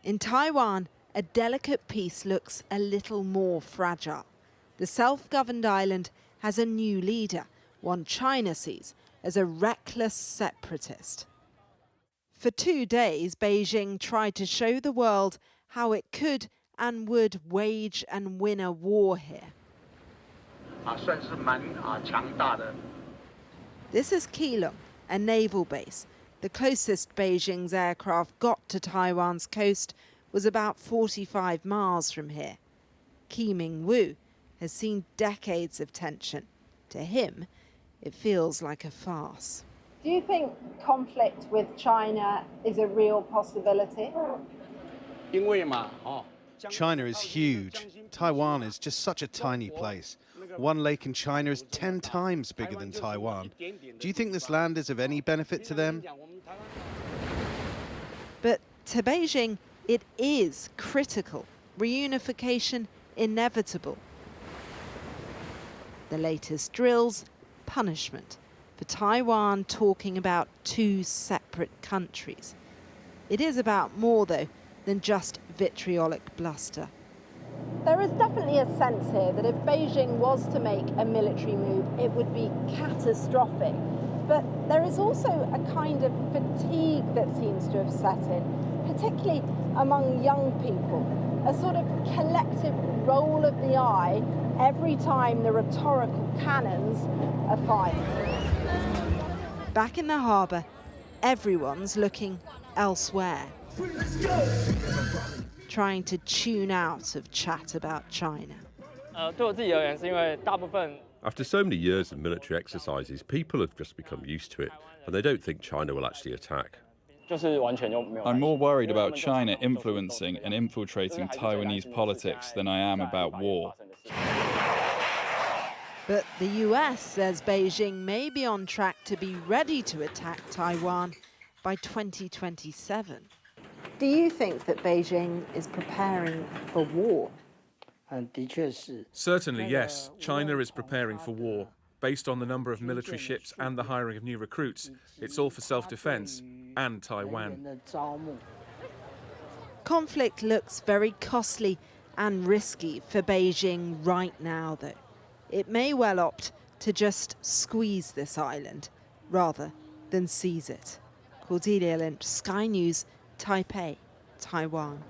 In Taiwan, a delicate peace looks a little more fragile. The self-governed island has a new leader, one China sees as a reckless separatist. For 2 days, Beijing tried to show the world how it could and would wage and win a war here. This is Keelung, a naval base. The closest Beijing's aircraft got to Taiwan's coast was about 45 miles from here. Ki Ming-woo has seen decades of tension. To him, it feels like a farce. Do you think conflict with China is a real possibility? China is huge. Taiwan is just such a tiny place. One lake in China is 10 times bigger than Taiwan. Do you think this land is of any benefit to them? But to Beijing, it is critical. Reunification inevitable. The latest drills, punishment for Taiwan talking about 2 separate countries. It is about more, though, than just vitriolic bluster. There is definitely a sense here that if Beijing was to make a military move, it would be catastrophic. But there is also a kind of fatigue that seems to have set in, particularly among young people, a sort of collective roll of the eye every time the rhetorical cannons are fired. Back in the harbour, everyone's looking elsewhere, trying to tune out of chat about China. After so many years of military exercises, people have just become used to it, and they don't think China will actually attack. I'm more worried about China influencing and infiltrating Taiwanese politics than I am about war. But the US says Beijing may be on track to be ready to attack Taiwan by 2027. Do you think that Beijing is preparing for war? Certainly, yes. China is preparing for war. Based on the number of military ships and the hiring of new recruits, it's all for self-defense and Taiwan. Conflict looks very costly and risky for Beijing right now, though. It may well opt to just squeeze this island rather than seize it. Cordelia Lynch, Sky News, Taipei, Taiwan.